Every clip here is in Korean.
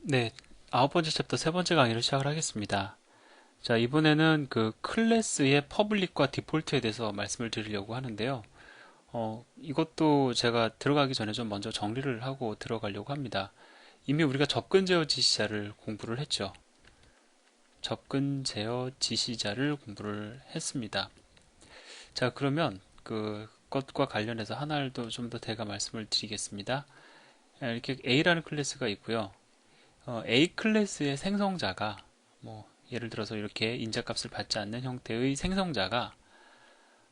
네, 아홉 번째 챕터 세 번째 강의를 시작을 하겠습니다. 자, 이번에는 그 클래스의 퍼블릭과 디폴트에 대해서 말씀을 드리려고 하는데요. 이것도 제가 들어가기 전에 좀 먼저 정리를 하고 들어가려고 합니다. 이미 우리가 접근 제어 지시자를 공부를 했죠. 접근 제어 지시자를 공부를 했습니다. 자, 그러면 그것과 관련해서 하나를 좀 더 제가 말씀을 드리겠습니다. 이렇게 A라는 클래스가 있고요. A 클래스의 생성자가 뭐 예를 들어서 이렇게 인자값을 받지 않는 형태의 생성자가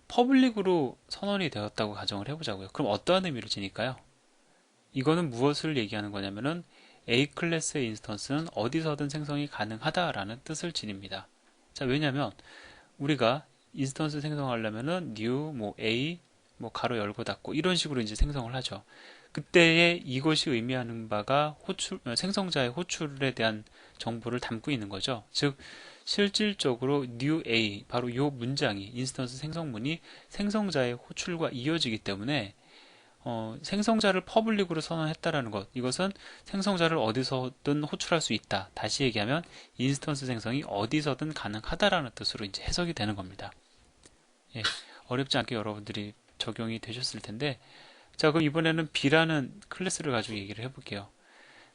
퍼블릭으로 선언이 되었다고 가정을 해보자고요. 그럼 어떠한 의미를 지닐까요? 이거는 무엇을 얘기하는 거냐면은 A 클래스의 인스턴스는 어디서든 생성이 가능하다라는 뜻을 지닙니다. 자, 왜냐하면 우리가 인스턴스 생성하려면은 new 뭐 A 뭐 가로 열고 닫고 이런 식으로 이제 생성을 하죠. 그때에 이것이 의미하는 바가 생성자의 호출에 대한 정보를 담고 있는 거죠. 즉, 실질적으로 new A, 바로 이 문장이, 인스턴스 생성문이 생성자의 호출과 이어지기 때문에 생성자를 퍼블릭으로 선언했다라는 것, 이것은 생성자를 어디서든 호출할 수 있다. 다시 얘기하면 인스턴스 생성이 어디서든 가능하다라는 뜻으로 이제 해석이 되는 겁니다. 예, 어렵지 않게 여러분들이 적용이 되셨을 텐데, 자, 그럼 이번에는 B라는 클래스를 가지고 얘기를 해볼게요.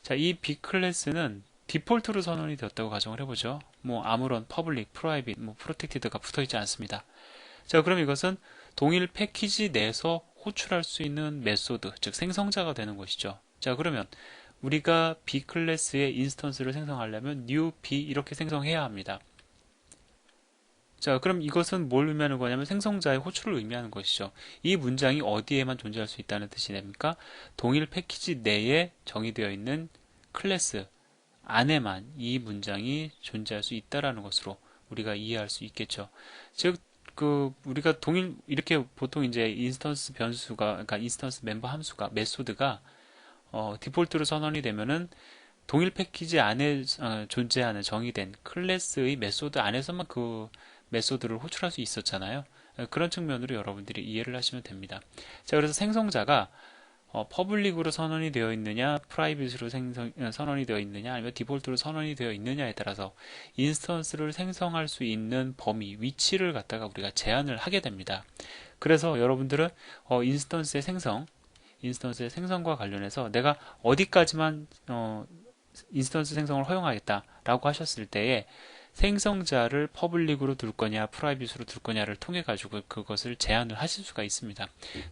자, 이 B 클래스는 디폴트로 선언이 되었다고 가정을 해보죠. 뭐 아무런 퍼블릭, 프라이빗, 뭐 프로텍티드가 붙어있지 않습니다. 자, 그럼 이것은 동일 패키지 내에서 호출할 수 있는 메소드, 즉 생성자가 되는 것이죠. 자, 그러면 우리가 B 클래스의 인스턴스를 생성하려면 new B 이렇게 생성해야 합니다. 자, 그럼 이것은 뭘 의미하는 거냐면 생성자의 호출을 의미하는 것이죠. 이 문장이 어디에만 존재할 수 있다는 뜻이 됩니까? 동일 패키지 내에 정의되어 있는 클래스 안에만 이 문장이 존재할 수 있다라는 것으로 우리가 이해할 수 있겠죠. 즉, 우리가 이렇게 보통 이제 인스턴스 변수가, 그러니까 인스턴스 멤버 함수가, 메소드가, 디폴트로 선언이 되면은 동일 패키지 안에 존재하는 정의된 클래스의 메소드 안에서만 그 메소드를 호출할 수 있었잖아요. 그런 측면으로 여러분들이 이해를 하시면 됩니다. 자, 그래서 생성자가 퍼블릭으로 선언이 되어 있느냐, 프라이빗으로 선언이 되어 있느냐, 아니면 디폴트로 선언이 되어 있느냐에 따라서 인스턴스를 생성할 수 있는 범위, 위치를 갖다가 우리가 제한을 하게 됩니다. 그래서 여러분들은 인스턴스의 생성과 관련해서 내가 어디까지만 인스턴스 생성을 허용하겠다라고 하셨을 때에 생성자를 퍼블릭으로 둘 거냐, 프라이빗으로 둘 거냐를 통해 가지고 그것을 제한을 하실 수가 있습니다.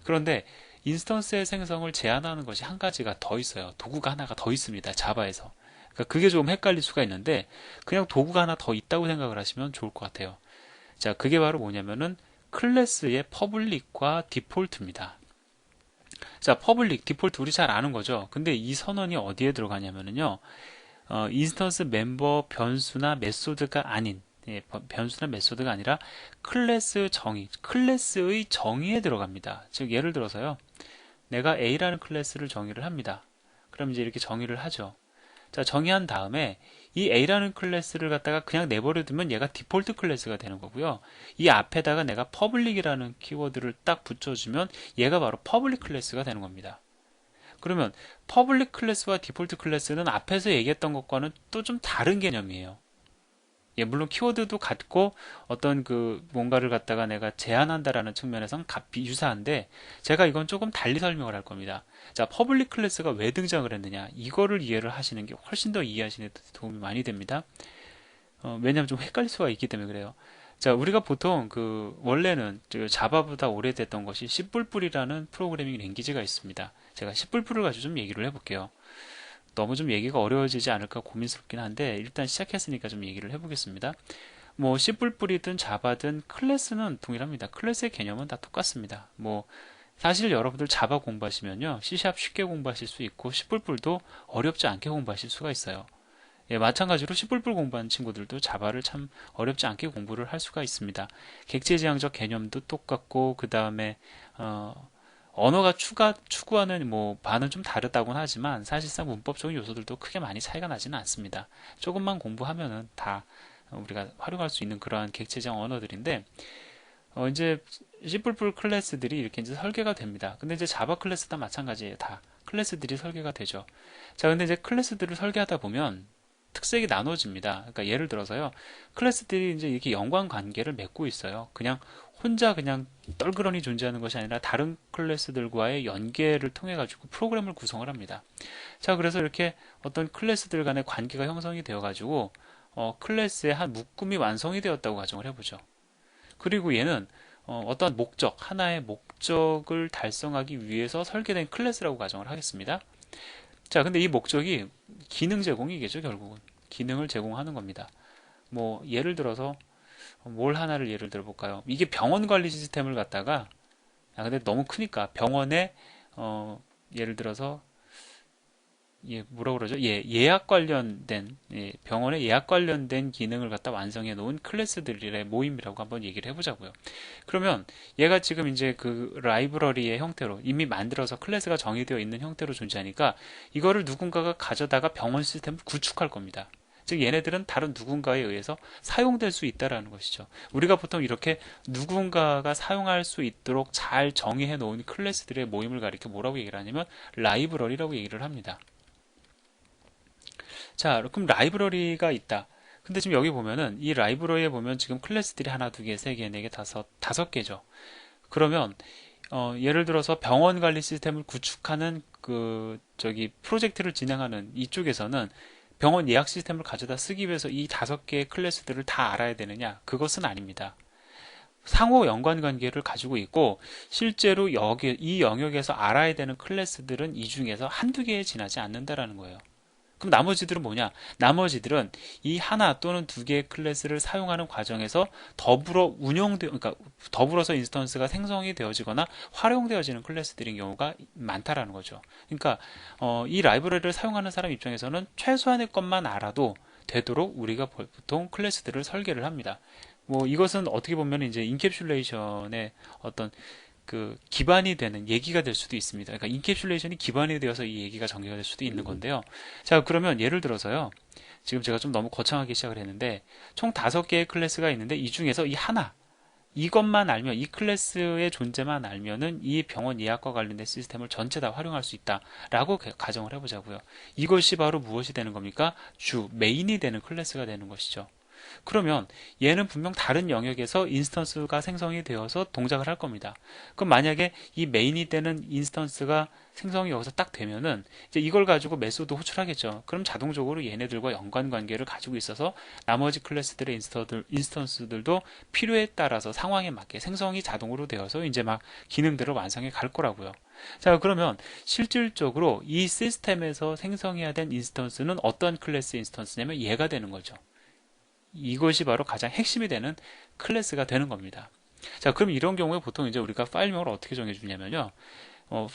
그런데 인스턴스의 생성을 제한하는 것이 한 가지가 더 있어요. 도구가 하나가 더 있습니다. 자바에서. 그러니까 그게 조금 헷갈릴 수가 있는데 그냥 도구가 하나 더 있다고 생각을 하시면 좋을 것 같아요. 자, 그게 바로 뭐냐면은 클래스의 퍼블릭과 디폴트입니다. 자, 퍼블릭, 디폴트 우리 잘 아는 거죠. 근데 이 선언이 어디에 들어가냐면은요. 인스턴스 멤버 변수나 메소드가 아닌 변수나 메소드가 아니라 클래스 정의, 클래스의 정의에 들어갑니다. 즉 예를 들어서요. 내가 A라는 클래스를 정의를 합니다. 그럼 이제 이렇게 정의를 하죠. 자, 정의한 다음에 이 A라는 클래스를 갖다가 그냥 내버려 두면 얘가 디폴트 클래스가 되는 거고요. 이 앞에다가 내가 퍼블릭이라는 키워드를 딱 붙여주면 얘가 바로 퍼블릭 클래스가 되는 겁니다. 그러면 퍼블릭 클래스와 디폴트 클래스는 앞에서 얘기했던 것과는 또 좀 다른 개념이에요. 예, 물론 키워드도 같고 어떤 뭔가를 갖다가 내가 제한한다라는 측면에선 유사한데 제가 이건 조금 달리 설명을 할 겁니다. 자, 퍼블릭 클래스가 왜 등장을 했느냐 이거를 이해를 하시는 게 훨씬 더 이해하시는 데 도움이 많이 됩니다. 왜냐하면 좀 헷갈릴 수가 있기 때문에 그래요. 자, 우리가 보통 원래는 자바보다 오래됐던 것이 C++이라는 프로그래밍 랭귀지가 있습니다. 제가 C++를 가지고 좀 얘기를 해볼게요. 너무 좀 얘기가 어려워지지 않을까 고민스럽긴 한데 일단 시작했으니까 좀 얘기를 해보겠습니다. 뭐 C++이든 자바든 클래스는 동일합니다. 클래스의 개념은 다 똑같습니다. 뭐 사실 여러분들 자바 공부하시면요 C# 쉽게 공부하실 수 있고 C++도 어렵지 않게 공부하실 수가 있어요. 예, 마찬가지로 C++ 공부하는 친구들도 자바를 참 어렵지 않게 공부를 할 수가 있습니다. 객체지향적 개념도 똑같고 그 다음에 언어가 추구하는 뭐 바는 좀 다르다고는 하지만 사실상 문법적인 요소들도 크게 많이 차이가 나지는 않습니다. 조금만 공부하면은 다 우리가 활용할 수 있는 그러한 객체지향 언어들인데 이제 C++ 클래스들이 이렇게 이제 설계가 됩니다. 근데 이제 자바 클래스도 마찬가지예요. 다 클래스들이 설계가 되죠. 자, 근데 이제 클래스들을 설계하다 보면 특색이 나눠집니다. 그러니까 예를 들어서요, 클래스들이 이제 이렇게 연관 관계를 맺고 있어요. 그냥 혼자 그냥 떨그러니 존재하는 것이 아니라 다른 클래스들과의 연계를 통해 가지고 프로그램을 구성을 합니다. 자, 그래서 이렇게 어떤 클래스들 간의 관계가 형성이 되어 가지고 클래스의 한 묶음이 완성이 되었다고 가정을 해보죠. 그리고 얘는 어떤 목적, 하나의 목적을 달성하기 위해서 설계된 클래스라고 가정을 하겠습니다. 자, 근데 이 목적이 기능 제공이겠죠, 결국은. 기능을 제공하는 겁니다. 뭐, 예를 들어서, 뭘 하나를 예를 들어 볼까요? 이게 병원 관리 시스템을 갖다가, 근데 너무 크니까, 병원에, 예를 들어서, 뭐라고 그러죠? 예약 관련된, 병원의 예약 관련된 기능을 갖다 완성해 놓은 클래스들의 모임이라고 한번 얘기를 해보자고요. 그러면 얘가 지금 이제 그 라이브러리의 형태로 이미 만들어서 클래스가 정의되어 있는 형태로 존재하니까 이거를 누군가가 가져다가 병원 시스템을 구축할 겁니다. 즉 얘네들은 다른 누군가에 의해서 사용될 수 있다라는 것이죠. 우리가 보통 이렇게 누군가가 사용할 수 있도록 잘 정의해 놓은 클래스들의 모임을 가리켜 뭐라고 얘기를 하냐면 라이브러리라고 얘기를 합니다. 자, 그럼 라이브러리가 있다. 근데 지금 여기 보면은 이 라이브러리에 보면 지금 클래스들이 하나, 두 개, 세 개, 네 개, 다섯 개죠. 그러면 예를 들어서 병원 관리 시스템을 구축하는 저기 프로젝트를 진행하는 이쪽에서는 병원 예약 시스템을 가져다 쓰기 위해서 이 다섯 개의 클래스들을 다 알아야 되느냐? 그것은 아닙니다. 상호 연관 관계를 가지고 있고 실제로 여기 이 영역에서 알아야 되는 클래스들은 이 중에서 한두 개에 지나지 않는다라는 거예요. 그럼 나머지들은 뭐냐? 나머지들은 이 하나 또는 두 개의 클래스를 사용하는 과정에서 그러니까 더불어서 인스턴스가 생성이 되어지거나 활용되어지는 클래스들인 경우가 많다라는 거죠. 그러니까 이 라이브러리를 사용하는 사람 입장에서는 최소한의 것만 알아도 되도록 우리가 보통 클래스들을 설계를 합니다. 뭐 이것은 어떻게 보면 이제 인캡슐레이션의 어떤 기반이 되는 얘기가 될 수도 있습니다. 그러니까 인캡슐레이션이 기반이 되어서 이 얘기가 전개가 될 수도 있는 건데요. 자, 그러면 예를 들어서요. 지금 제가 좀 너무 거창하게 시작을 했는데 총 5개의 클래스가 있는데 이 중에서 이 하나 이것만 알면 이 클래스의 존재만 알면은 이 병원 예약과 관련된 시스템을 전체 다 활용할 수 있다라고 가정을 해보자고요. 이것이 바로 무엇이 되는 겁니까? 메인이 되는 클래스가 되는 것이죠. 그러면 얘는 분명 다른 영역에서 인스턴스가 생성이 되어서 동작을 할 겁니다. 그럼 만약에 이 메인이 되는 인스턴스가 생성이 여기서 딱 되면은 이제 이걸 가지고 메소드 호출하겠죠. 그럼 자동적으로 얘네들과 연관 관계를 가지고 있어서 나머지 클래스들의 인스턴스들도 필요에 따라서 상황에 맞게 생성이 자동으로 되어서 이제 막 기능들을 완성해 갈 거라고요. 자, 그러면 실질적으로 이 시스템에서 생성해야 된 인스턴스는 어떤 클래스 인스턴스냐면 얘가 되는 거죠. 이것이 바로 가장 핵심이 되는 클래스가 되는 겁니다. 자, 그럼 이런 경우에 보통 이제 우리가 파일명을 어떻게 정해주냐면요.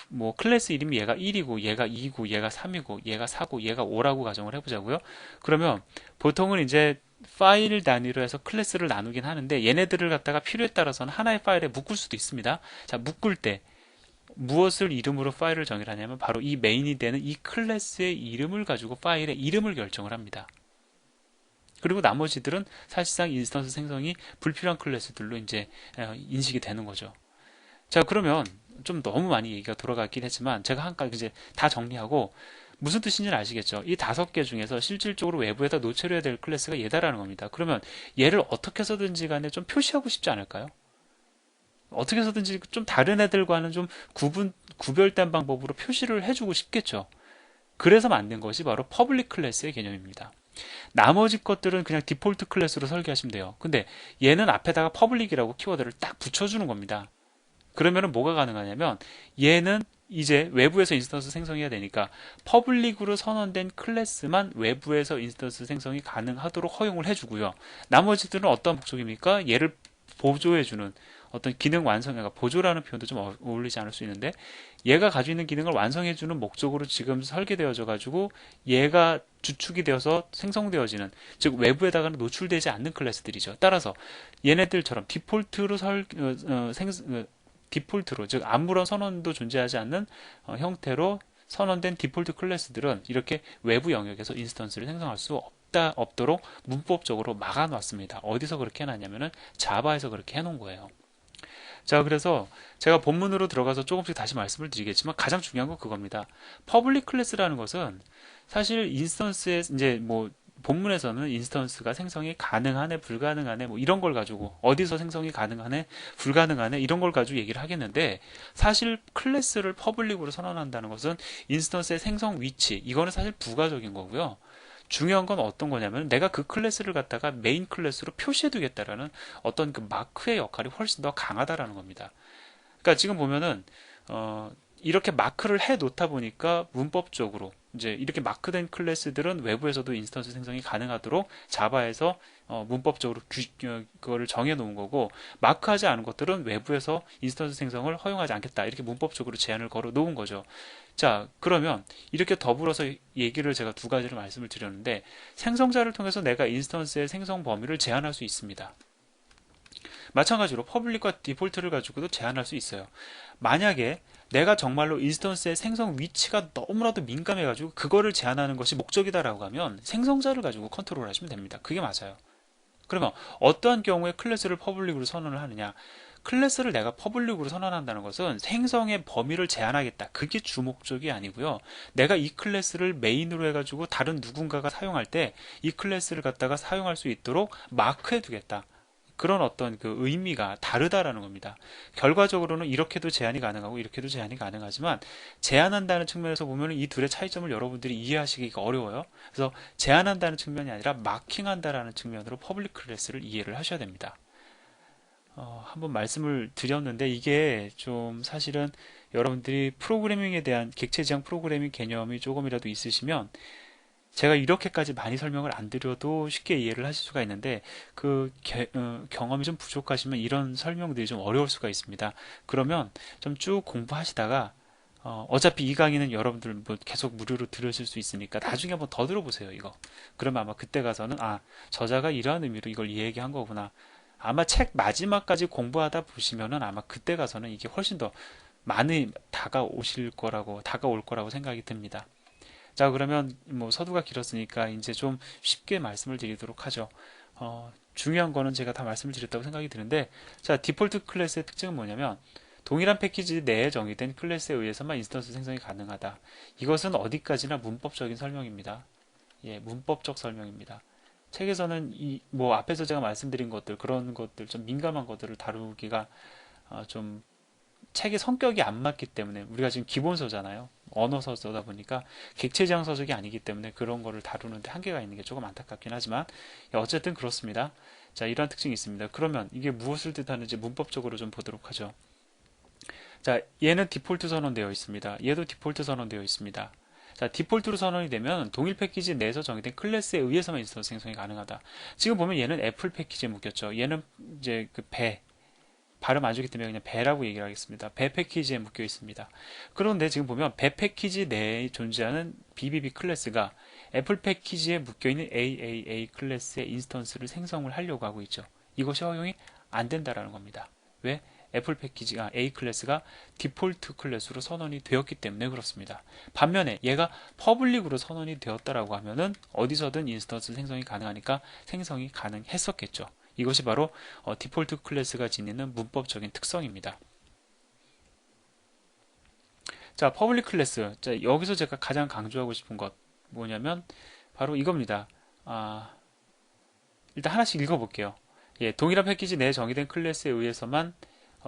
뭐 클래스 이름이 얘가 1이고 얘가 2고 얘가 3이고 얘가 4고 얘가 5라고 가정을 해보자고요. 그러면 보통은 이제 파일 단위로 해서 클래스를 나누긴 하는데 얘네들을 갖다가 필요에 따라서는 하나의 파일에 묶을 수도 있습니다. 자, 묶을 때 무엇을 이름으로 파일을 정의하냐면 바로 이 메인이 되는 이 클래스의 이름을 가지고 파일의 이름을 결정을 합니다. 그리고 나머지들은 사실상 인스턴스 생성이 불필요한 클래스들로 이제 인식이 되는 거죠. 자, 그러면 좀 너무 많이 얘기가 돌아갔긴 했지만 제가 한 가지 이제 다 정리하고 무슨 뜻인지는 아시겠죠? 이 5개 중에서 실질적으로 외부에다 노출해야 될 클래스가 얘다라는 겁니다. 그러면 얘를 어떻게 해서든지 간에 좀 표시하고 싶지 않을까요? 어떻게 해서든지 좀 다른 애들과는 좀 구별된 방법으로 표시를 해주고 싶겠죠. 그래서 만든 것이 바로 퍼블릭 클래스의 개념입니다. 나머지 것들은 그냥 디폴트 클래스로 설계하시면 돼요. 근데 얘는 앞에다가 퍼블릭이라고 키워드를 딱 붙여주는 겁니다. 그러면은 뭐가 가능하냐면 얘는 이제 외부에서 인스턴스 생성해야 되니까 퍼블릭으로 선언된 클래스만 외부에서 인스턴스 생성이 가능하도록 허용을 해주고요. 나머지들은 어떤 목적입니까? 얘를 보조해주는 어떤 기능 완성, 그러니까 보조라는 표현도 좀 어울리지 않을 수 있는데 얘가 가지고 있는 기능을 완성해주는 목적으로 지금 설계되어져 가지고 얘가 주축이 되어서 생성되어지는, 즉 외부에다가는 노출되지 않는 클래스들이죠. 따라서 얘네들처럼 디폴트로 즉 아무런 선언도 존재하지 않는 형태로 선언된 디폴트 클래스들은 이렇게 외부 영역에서 인스턴스를 생성할 수 없도록 문법적으로 막아놨습니다. 어디서 그렇게 해놨냐면은 자바에서 그렇게 해놓은 거예요. 자, 그래서 제가 본문으로 들어가서 조금씩 다시 말씀을 드리겠지만 가장 중요한 건 그겁니다. 퍼블릭 클래스라는 것은 사실 인스턴스에 이제 뭐 본문에서는 인스턴스가 생성이 가능하네, 불가능하네, 뭐 이런 걸 가지고 어디서 생성이 가능하네, 불가능하네 이런 걸 가지고 얘기를 하겠는데 사실 클래스를 퍼블릭으로 선언한다는 것은 인스턴스의 생성 위치 이거는 사실 부가적인 거고요. 중요한 건 어떤 거냐면 내가 그 클래스를 갖다가 메인 클래스로 표시해 두겠다라는 어떤 그 마크의 역할이 훨씬 더 강하다라는 겁니다. 그러니까 지금 보면은 이렇게 마크를 해 놓다 보니까 문법적으로 이제 이렇게 마크된 클래스들은 외부에서도 인스턴스 생성이 가능하도록 자바에서 문법적으로 그거를 정해 놓은 거고 마크하지 않은 것들은 외부에서 인스턴스 생성을 허용하지 않겠다 이렇게 문법적으로 제한을 걸어 놓은 거죠. 자, 그러면 이렇게 더불어서 얘기를 제가 두 가지를 말씀을 드렸는데 생성자를 통해서 내가 인스턴스의 생성 범위를 제한할 수 있습니다. 마찬가지로 퍼블릭과 디폴트를 가지고도 제한할 수 있어요. 만약에 내가 정말로 인스턴스의 생성 위치가 너무나도 민감해가지고 그거를 제한하는 것이 목적이다라고 하면 생성자를 가지고 컨트롤 하시면 됩니다. 그게 맞아요. 그러면 어떠한 경우에 클래스를 퍼블릭으로 선언을 하느냐? 클래스를 내가 퍼블릭으로 선언한다는 것은 생성의 범위를 제한하겠다. 그게 주 목적이 아니고요. 내가 이 클래스를 메인으로 해가지고 다른 누군가가 사용할 때 이 클래스를 갖다가 사용할 수 있도록 마크해 두겠다. 그런 어떤 그 의미가 다르다라는 겁니다. 결과적으로는 이렇게도 제한이 가능하고 이렇게도 제한이 가능하지만 제한한다는 측면에서 보면 이 둘의 차이점을 여러분들이 이해하시기가 어려워요. 그래서 제한한다는 측면이 아니라 마킹한다라는 측면으로 퍼블릭 클래스를 이해를 하셔야 됩니다. 한번 말씀을 드렸는데 이게 좀 사실은 여러분들이 프로그래밍에 대한 객체 지향 프로그래밍 개념이 조금이라도 있으시면 제가 이렇게까지 많이 설명을 안 드려도 쉽게 이해를 하실 수가 있는데 경험이 좀 부족하시면 이런 설명들이 좀 어려울 수가 있습니다. 그러면 좀 쭉 공부하시다가 어차피 이 강의는 여러분들 뭐 계속 무료로 들으실 수 있으니까 나중에 한번 더 들어보세요, 이거. 그러면 아마 그때 가서는 저자가 이러한 의미로 이걸 얘기한 거구나. 아마 책 마지막까지 공부하다 보시면은 아마 그때 가서는 이게 훨씬 더 많이 다가올 거라고 생각이 듭니다. 자, 그러면 뭐 서두가 길었으니까 이제 좀 쉽게 말씀을 드리도록 하죠. 중요한 거는 제가 다 말씀을 드렸다고 생각이 드는데, 자, 디폴트 클래스의 특징은 뭐냐면, 동일한 패키지 내에 정의된 클래스에 의해서만 인스턴스 생성이 가능하다. 이것은 어디까지나 문법적인 설명입니다. 예, 문법적 설명입니다. 책에서는 뭐 앞에서 제가 말씀드린 것들, 그런 것들, 좀 민감한 것들을 다루기가 좀 책의 성격이 안 맞기 때문에 우리가 지금 기본서잖아요. 언어서다 보니까 객체지향 서적이 아니기 때문에 그런 거를 다루는데 한계가 있는 게 조금 안타깝긴 하지만 어쨌든 그렇습니다. 자, 이러한 특징이 있습니다. 그러면 이게 무엇을 뜻하는지 문법적으로 좀 보도록 하죠. 자, 얘는 디폴트 선언되어 있습니다. 얘도 디폴트 선언되어 있습니다. 자, 디폴트로 선언이 되면 동일 패키지 내에서 정의된 클래스에 의해서만 인스턴스 생성이 가능하다. 지금 보면 얘는 애플 패키지에 묶였죠. 얘는 이제 그 발음 안 좋기 때문에 그냥 배라고 얘기를 하겠습니다. 배 패키지에 묶여 있습니다. 그런데 지금 보면 배 패키지 내에 존재하는 BBB 클래스가 애플 패키지에 묶여 있는 AAA 클래스의 인스턴스를 생성을 하려고 하고 있죠. 이것이 허용이 안 된다라는 겁니다. 왜? 애플 패키지가 A 클래스가 디폴트 클래스로 선언이 되었기 때문에 그렇습니다. 반면에 얘가 퍼블릭으로 선언이 되었다라고 하면은 어디서든 인스턴스 생성이 가능하니까 생성이 가능했었겠죠. 이것이 바로 디폴트 클래스가 지니는 문법적인 특성입니다. 자, 퍼블릭 클래스. 자, 여기서 제가 가장 강조하고 싶은 것 뭐냐면 바로 이겁니다. 일단 하나씩 읽어볼게요. 예, 동일한 패키지 내에 정의된 클래스에 의해서만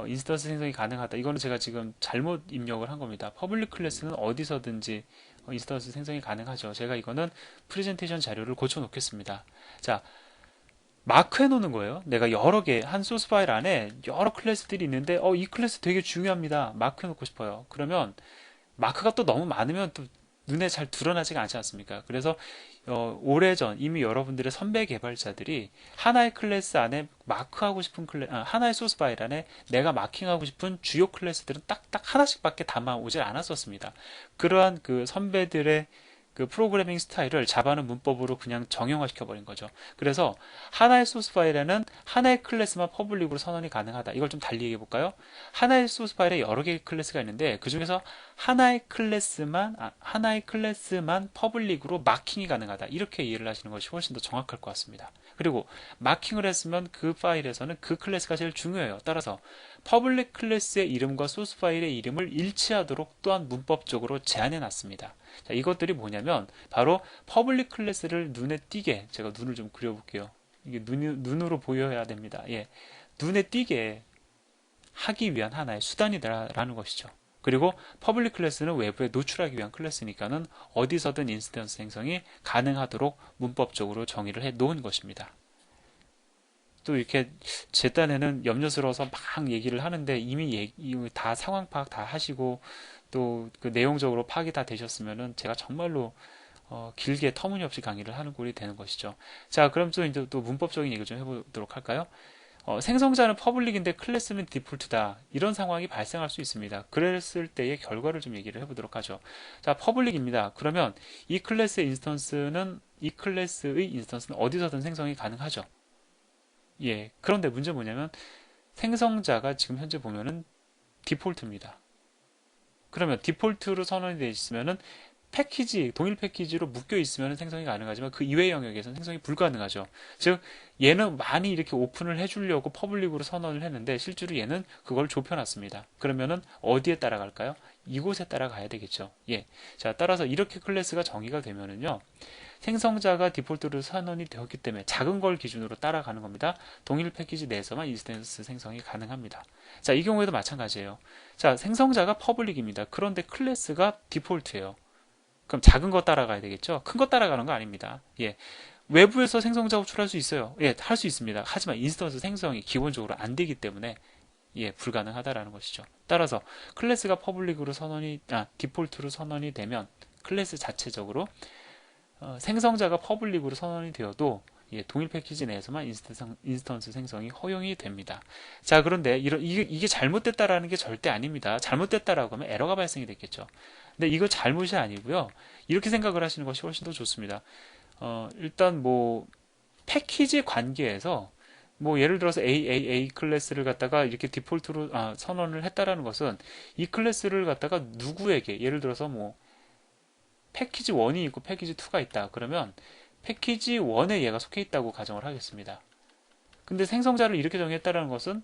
인스턴스 생성이 가능하다. 이거는 제가 지금 잘못 입력을 한 겁니다. 퍼블릭 클래스는 어디서든지 인스턴스 생성이 가능하죠. 제가 이거는 프레젠테이션 자료를 고쳐 놓겠습니다. 자, 마크해 놓는 거예요. 내가 여러 개, 한 소스 파일 안에 여러 클래스들이 있는데, 이 클래스 되게 중요합니다. 마크해 놓고 싶어요. 그러면 마크가 또 너무 많으면 또 눈에 잘 드러나지가 않지 않습니까? 그래서 오래전 이미 여러분들의 선배 개발자들이 하나의 클래스 안에 마크하고 싶은 하나의 소스 파일 안에 내가 마킹하고 싶은 주요 클래스들은 딱딱 하나씩밖에 담아 오질 않았었습니다. 그러한 그 선배들의 그 프로그래밍 스타일을 자바는 문법으로 그냥 정형화시켜 버린 거죠. 그래서 하나의 소스 파일에는 하나의 클래스만 퍼블릭으로 선언이 가능하다. 이걸 좀 달리 얘기해 볼까요? 하나의 소스 파일에 여러 개의 클래스가 있는데 그 중에서 하나의 클래스만 퍼블릭으로 마킹이 가능하다. 이렇게 이해를 하시는 것이 훨씬 더 정확할 것 같습니다. 그리고 마킹을 했으면 그 파일에서는 그 클래스가 제일 중요해요. 따라서 퍼블릭 클래스의 이름과 소스 파일의 이름을 일치하도록 또한 문법적으로 제한해 놨습니다. 자, 이것들이 뭐냐면 바로 퍼블릭 클래스를 눈에 띄게, 제가 눈을 좀 그려볼게요. 이게 눈으로 보여야 됩니다. 예, 눈에 띄게 하기 위한 하나의 수단이다라는 것이죠. 그리고 퍼블릭 클래스는 외부에 노출하기 위한 클래스니까는 어디서든 인스턴스 생성이 가능하도록 문법적으로 정의를 해 놓은 것입니다. 또 이렇게 제 딴에는 염려스러워서 막 얘기를 하는데 이미 다 상황 파악 다 하시고 또 그 내용적으로 파악이 다 되셨으면은 제가 정말로 길게 터무니없이 강의를 하는 꼴이 되는 것이죠. 자, 그럼 또 이제 또 문법적인 얘기 좀 해보도록 할까요? 생성자는 퍼블릭인데 클래스는 디폴트다. 이런 상황이 발생할 수 있습니다. 그랬을 때의 결과를 좀 얘기를 해보도록 하죠. 자, 퍼블릭입니다. 그러면 이 클래스의 인스턴스는 어디서든 생성이 가능하죠. 예. 그런데 문제 뭐냐면 생성자가 지금 현재 보면은 디폴트입니다. 그러면 디폴트로 선언이 되어 있으면은 동일 패키지로 묶여 있으면 생성이 가능하지만 그 이외의 영역에서는 생성이 불가능하죠. 즉, 얘는 많이 이렇게 오픈을 해주려고 퍼블릭으로 선언을 했는데 실제로 얘는 그걸 좁혀놨습니다. 그러면은 어디에 따라갈까요? 이곳에 따라가야 되겠죠. 예. 자, 따라서 이렇게 클래스가 정의가 되면은요. 생성자가 디폴트로 선언이 되었기 때문에 작은 걸 기준으로 따라가는 겁니다. 동일 패키지 내에서만 인스턴스 생성이 가능합니다. 자, 이 경우에도 마찬가지예요. 자, 생성자가 퍼블릭입니다. 그런데 클래스가 디폴트예요. 그럼 작은 거 따라가야 되겠죠? 큰 거 따라가는 거 아닙니다. 예. 외부에서 생성자 호출할 수 있어요. 예, 할 수 있습니다. 하지만 인스턴스 생성이 기본적으로 안 되기 때문에 예, 불가능하다라는 것이죠. 따라서 클래스가 디폴트로 선언이 되면 클래스 자체적으로 생성자가 퍼블릭으로 선언이 되어도 예, 동일 패키지 내에서만 인스턴스 생성이 허용이 됩니다. 자, 그런데 이게 잘못됐다라는 게 절대 아닙니다. 잘못됐다라고 하면 에러가 발생이 됐겠죠. 근데 이거 잘못이 아니고요. 이렇게 생각을 하시는 것이 훨씬 더 좋습니다. 일단 뭐 패키지 관계에서 뭐 예를 들어서 A 클래스를 갖다가 이렇게 디폴트로 선언을 했다라는 것은 이 클래스를 갖다가 누구에게 예를 들어서 뭐 패키지 1이 있고 패키지 2가 있다. 그러면 패키지 1에 얘가 속해 있다고 가정을 하겠습니다. 근데 생성자를 이렇게 정했다는 것은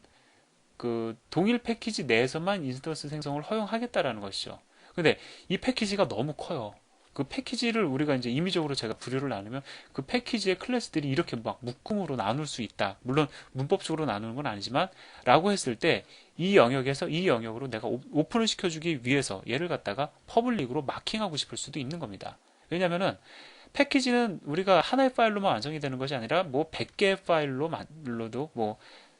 그 동일 패키지 내에서만 인스턴스 생성을 허용하겠다라는 것이죠. 근데 이 패키지가 너무 커요. 그 패키지를 우리가 이제 임의적으로 제가 분류를 나누면 그 패키지의 클래스들이 이렇게 막 묶음으로 나눌 수 있다. 물론 문법적으로 나누는 건 아니지만 라고 했을 때 이 영역에서 이 영역으로 내가 오픈을 시켜주기 위해서 얘를 갖다가 퍼블릭으로 마킹하고 싶을 수도 있는 겁니다. 왜냐면은 패키지는 우리가 하나의 파일로만 완성이 되는 것이 아니라 뭐 100개의 파일로도 뭐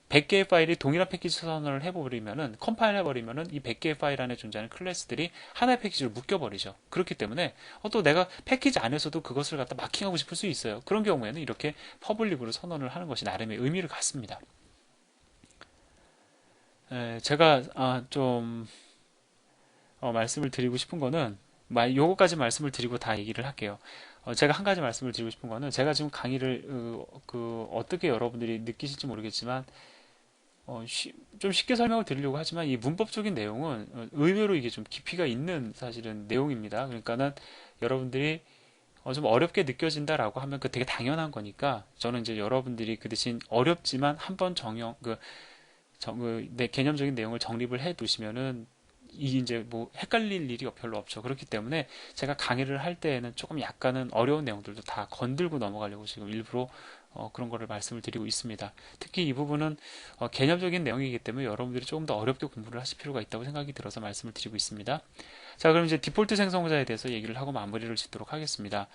100개의 파일이 동일한 패키지 선언을 해버리면은 컴파일 해버리면은 이 100개의 파일 안에 존재하는 클래스들이 하나의 패키지로 묶여버리죠. 그렇기 때문에 또 내가 패키지 안에서도 그것을 갖다 마킹하고 싶을 수 있어요. 그런 경우에는 이렇게 퍼블릭으로 선언을 하는 것이 나름의 의미를 갖습니다. 제가 좀 말씀을 드리고 싶은 거는 요거까지 말씀을 드리고 다 얘기를 할게요. 제가 한 가지 말씀을 드리고 싶은 거는 제가 지금 강의를 어떻게 여러분들이 느끼실지 모르겠지만 좀 쉽게 설명을 드리려고 하지만 이 문법적인 내용은 의외로 이게 좀 깊이가 있는 사실은 내용입니다. 그러니까는 여러분들이 좀 어렵게 느껴진다라고 하면 그 되게 당연한 거니까 저는 이제 여러분들이 그 대신 어렵지만 한번 내 개념적인 내용을 정립을 해 두시면은 이 이제 뭐 헷갈릴 일이 별로 없죠. 그렇기 때문에 제가 강의를 할 때에는 조금 약간은 어려운 내용들도 다 건들고 넘어가려고 지금 일부러 그런 거를 말씀을 드리고 있습니다. 특히 이 부분은 개념적인 내용이기 때문에 여러분들이 조금 더 어렵게 공부를 하실 필요가 있다고 생각이 들어서 말씀을 드리고 있습니다. 자, 그럼 이제 디폴트 생성자에 대해서 얘기를 하고 마무리를 짓도록 하겠습니다.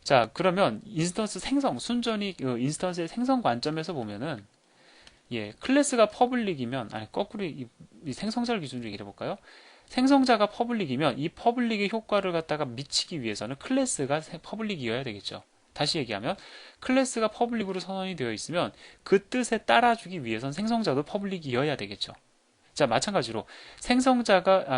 자, 그러면 인스턴스 생성, 순전히 인스턴스의 생성 관점에서 보면은 예, 클래스가 퍼블릭이면 거꾸로 이 생성자를 기준으로 얘기해 볼까요? 생성자가 퍼블릭이면 이 퍼블릭의 효과를 갖다가 미치기 위해서는 클래스가 퍼블릭이어야 되겠죠. 다시 얘기하면 클래스가 퍼블릭으로 선언이 되어 있으면 그 뜻에 따라주기 위해선 생성자도 퍼블릭이어야 되겠죠. 자, 마찬가지로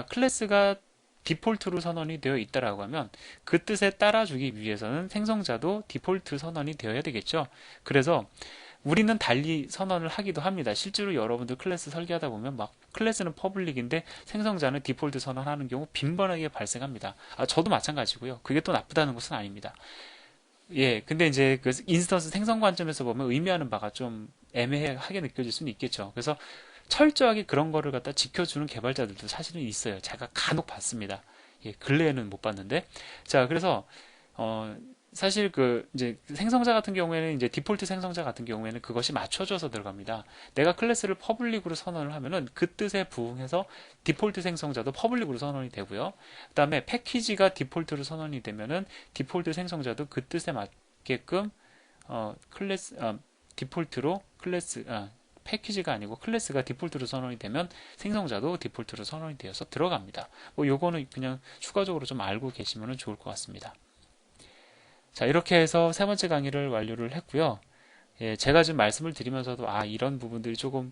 클래스가 디폴트로 선언이 되어 있다라고 하면 그 뜻에 따라주기 위해서는 생성자도 디폴트 선언이 되어야 되겠죠. 그래서 우리는 달리 선언을 하기도 합니다. 실제로 여러분들 클래스 설계하다 보면 막 클래스는 퍼블릭인데 생성자는 디폴트 선언하는 경우 빈번하게 발생합니다. 저도 마찬가지고요. 그게 또 나쁘다는 것은 아닙니다. 예, 근데 이제 그 인스턴스 생성 관점에서 보면 의미하는 바가 좀 애매하게 느껴질 수는 있겠죠. 그래서 철저하게 그런 거를 갖다 지켜주는 개발자들도 사실은 있어요. 제가 간혹 봤습니다. 예, 근래에는 못 봤는데. 자, 그래서 어, 사실 그 이제 생성자 같은 경우에는 이제 디폴트 생성자 같은 경우에는 그것이 맞춰져서 들어갑니다. 내가 클래스를 퍼블릭으로 선언을 하면은 그 뜻에 부응해서 디폴트 생성자도 퍼블릭으로 선언이 되고요. 그다음에 패키지가 디폴트로 선언이 되면은 디폴트 생성자도 그 뜻에 맞게끔 클래스 디폴트로 클래스 패키지가 아니고 클래스가 디폴트로 선언이 되면 생성자도 디폴트로 선언이 되어서 들어갑니다. 뭐 요거는 그냥 추가적으로 좀 알고 계시면 좋을 것 같습니다. 자, 이렇게 해서 세 번째 강의를 완료를 했고요. 예, 제가 지금 말씀을 드리면서도 이런 부분들이 조금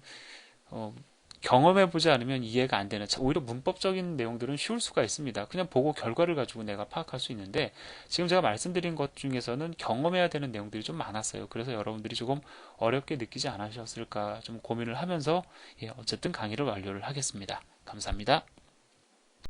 경험해보지 않으면 이해가 안 되는, 오히려 문법적인 내용들은 쉬울 수가 있습니다. 그냥 보고 결과를 가지고 내가 파악할 수 있는데 지금 제가 말씀드린 것 중에서는 경험해야 되는 내용들이 좀 많았어요. 그래서 여러분들이 조금 어렵게 느끼지 않으셨을까 좀 고민을 하면서 어쨌든 강의를 완료를 하겠습니다. 감사합니다.